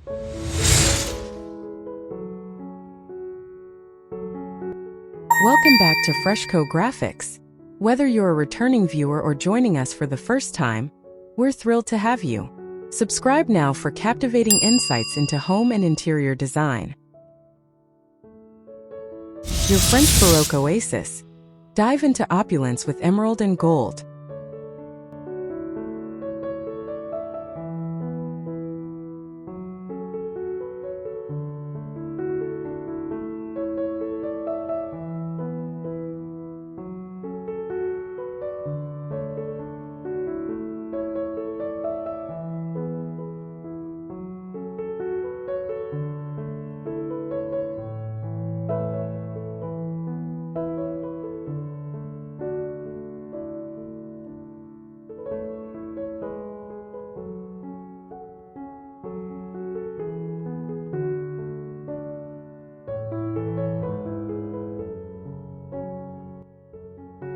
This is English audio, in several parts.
Welcome back to FreshCo Graphics. Whether you're a returning viewer or joining us for the first time, we're thrilled to have you. Subscribe now for captivating insights into home and interior design. Your French Baroque Oasis. Dive into opulence with emerald and gold.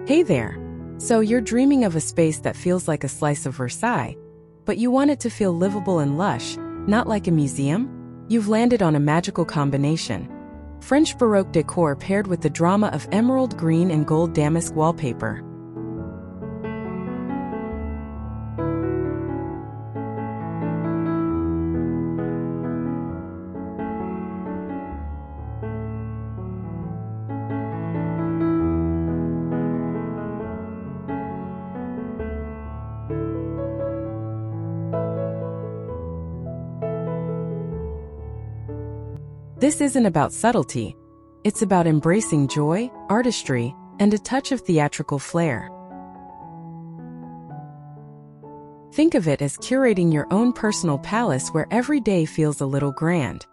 Hey there! So you're dreaming of a space that feels like a slice of Versailles, but you want it to feel livable and lush, not like a museum? You've landed on a magical combination. French Baroque decor paired with the drama of Emerald Green and Gold Damask wallpaper. This isn't about subtlety. It's about embracing joy, artistry, and a touch of theatrical flair. Think of it as curating your own personal palace where every day feels a little grand.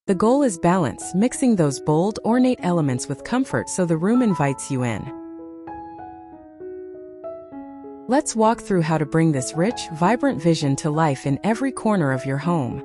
The goal is balance, mixing those bold, ornate elements with comfort so the room invites you in. Let's walk through how to bring this rich, vibrant vision to life in every corner of your home.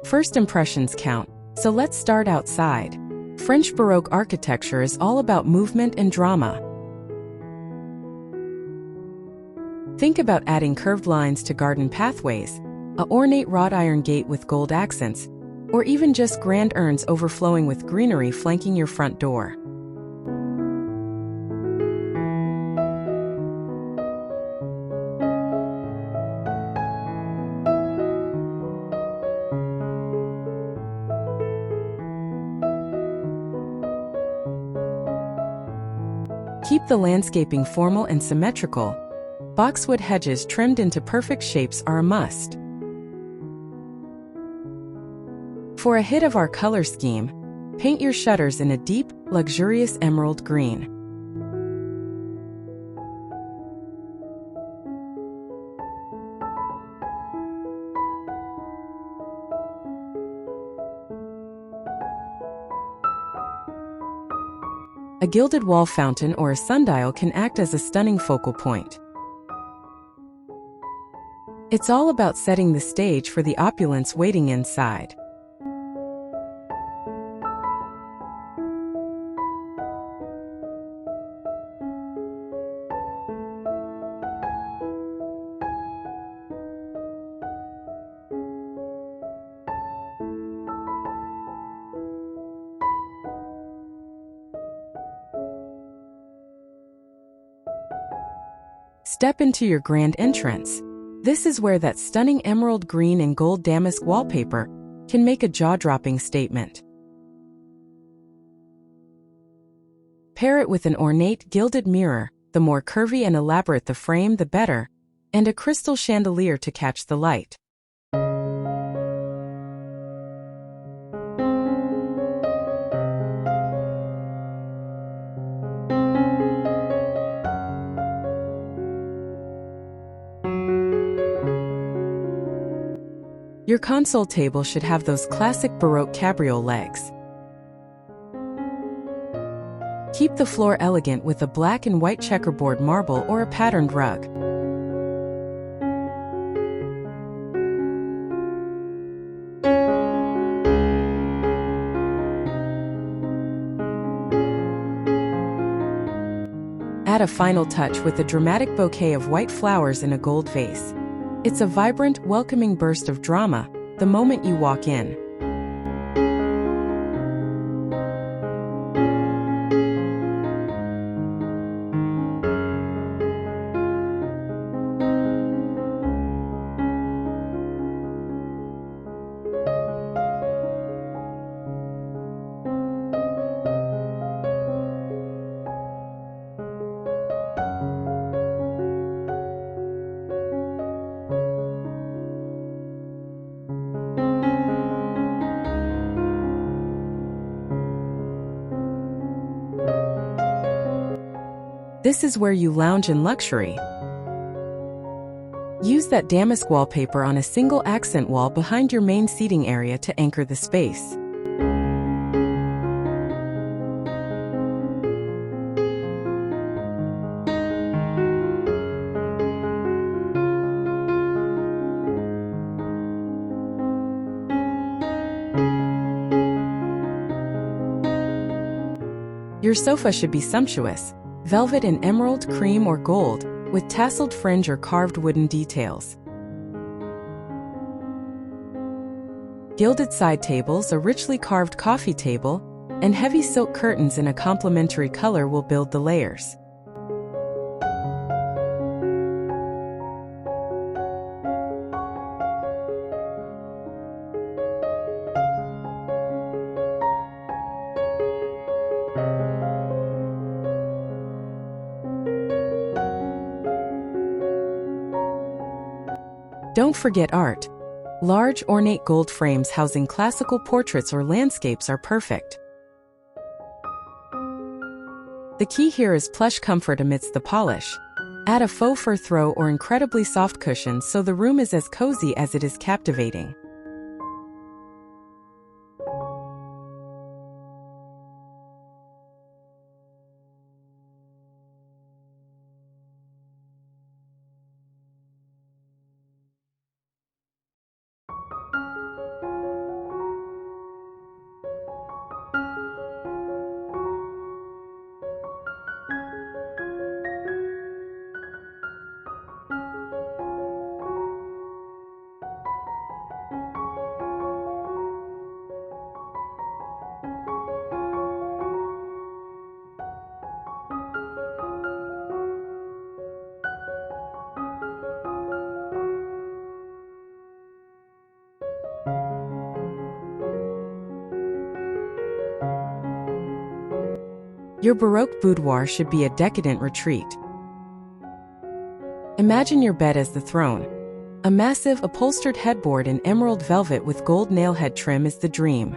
First impressions count, so let's start outside. French Baroque architecture is all about movement and drama. Think about adding curved lines to garden pathways, a ornate wrought iron gate with gold accents, or even just grand urns overflowing with greenery flanking your front door. Keep the landscaping formal and symmetrical. Boxwood hedges trimmed into perfect shapes are a must. For a hit of our color scheme, paint your shutters in a deep, luxurious emerald green. A gilded wall fountain or a sundial can act as a stunning focal point. It's all about setting the stage for the opulence waiting inside. Step into your grand entrance. This is where that stunning emerald green and gold damask wallpaper can make a jaw-dropping statement. Pair it with an ornate gilded mirror, the more curvy and elaborate the frame the better, and a crystal chandelier to catch the light. Your console table should have those classic Baroque cabriole legs. Keep the floor elegant with a black and white checkerboard marble or a patterned rug. Add a final touch with a dramatic bouquet of white flowers in a gold vase. It's a vibrant, welcoming burst of drama the moment you walk in. This is where you lounge in luxury. Use that damask wallpaper on a single accent wall behind your main seating area to anchor the space. Your sofa should be sumptuous. Velvet in emerald, cream, or gold, with tasseled fringe or carved wooden details. Gilded side tables, a richly carved coffee table, and heavy silk curtains in a complementary color will build the layers. Don't forget art. Large, ornate gold frames housing classical portraits or landscapes are perfect. The key here is plush comfort amidst the polish. Add a faux fur throw or incredibly soft cushions so the room is as cozy as it is captivating. Your Baroque boudoir should be a decadent retreat. Imagine your bed as the throne. A massive, upholstered headboard in emerald velvet with gold nailhead trim is the dream.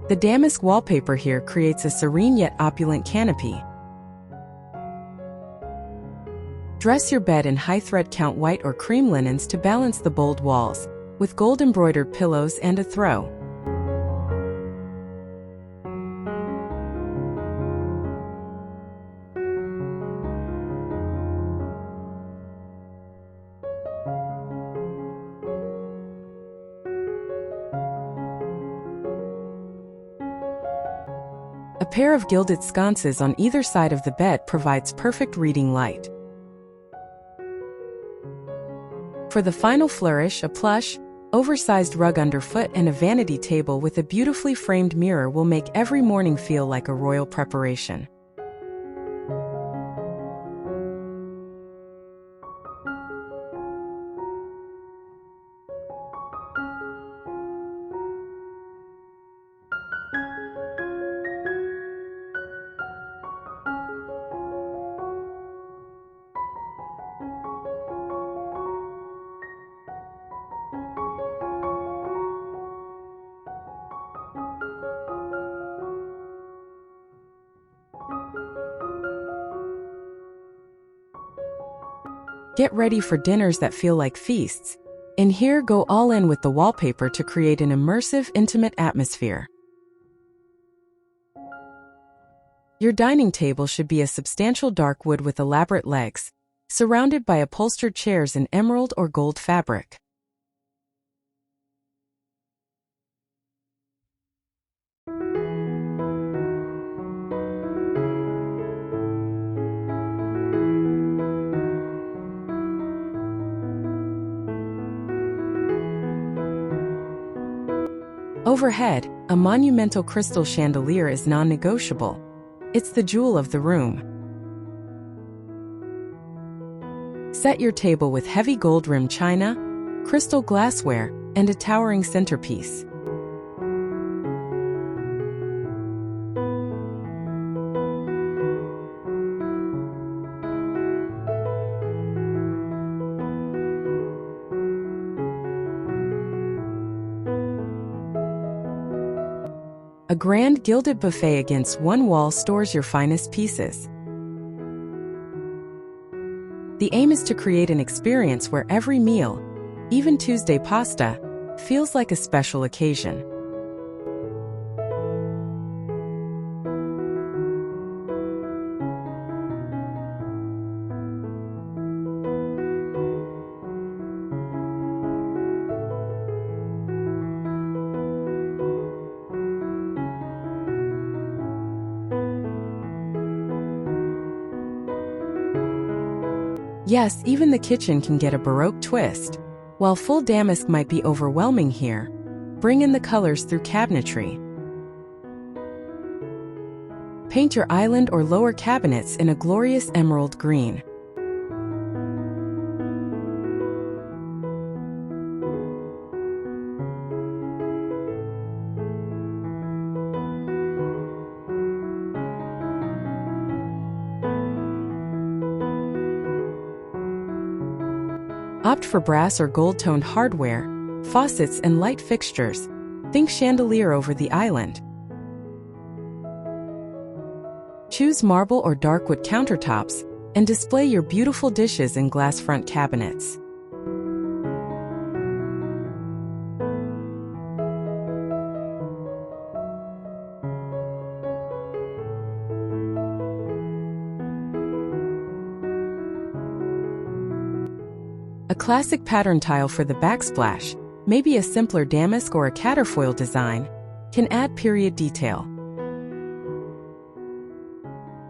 The damask wallpaper here creates a serene yet opulent canopy. Dress your bed in high thread count white or cream linens to balance the bold walls, with gold embroidered pillows and a throw. A pair of gilded sconces on either side of the bed provides perfect reading light. For the final flourish, a plush, oversized rug underfoot and a vanity table with a beautifully framed mirror will make every morning feel like a royal preparation. Get ready for dinners that feel like feasts. And here, go all in with the wallpaper to create an immersive, intimate atmosphere. Your dining table should be a substantial dark wood with elaborate legs, surrounded by upholstered chairs in emerald or gold fabric. Overhead, a monumental crystal chandelier is non-negotiable. It's the jewel of the room. Set your table with heavy gold-rimmed china, crystal glassware, and a towering centerpiece. A grand gilded buffet against one wall stores your finest pieces. The aim is to create an experience where every meal, even Tuesday pasta, feels like a special occasion. Yes, even the kitchen can get a Baroque twist. While full damask might be overwhelming here, bring in the colors through cabinetry. Paint your island or lower cabinets in a glorious emerald green. Opt for brass or gold-toned hardware, faucets and light fixtures. Think chandelier over the island. Choose marble or dark wood countertops and display your beautiful dishes in glass front cabinets. A classic pattern tile for the backsplash, maybe a simpler damask or a caterfoil design, can add period detail.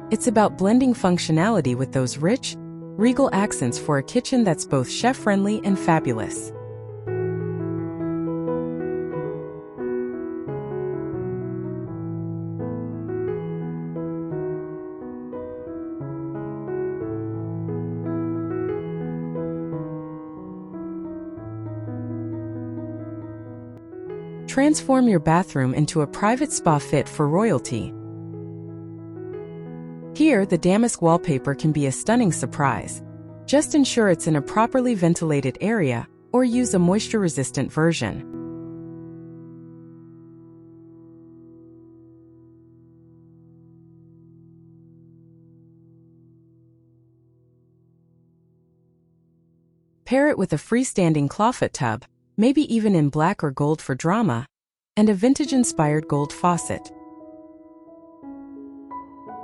It's about blending functionality with those rich, regal accents for a kitchen that's both chef-friendly and fabulous. Transform your bathroom into a private spa fit for royalty. Here, the damask wallpaper can be a stunning surprise. Just ensure it's in a properly ventilated area or use a moisture-resistant version. Pair it with a freestanding clawfoot tub, maybe even in black or gold for drama, and a vintage-inspired gold faucet.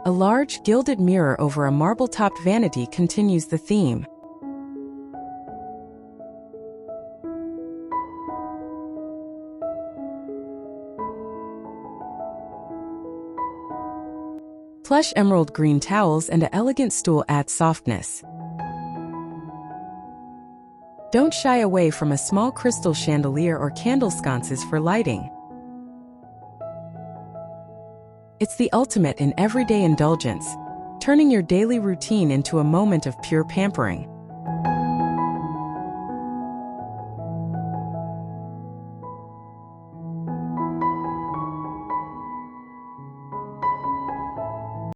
A large, gilded mirror over a marble-topped vanity continues the theme. Plush emerald green towels and an elegant stool add softness. Don't shy away from a small crystal chandelier or candle sconces for lighting. It's the ultimate in everyday indulgence, turning your daily routine into a moment of pure pampering.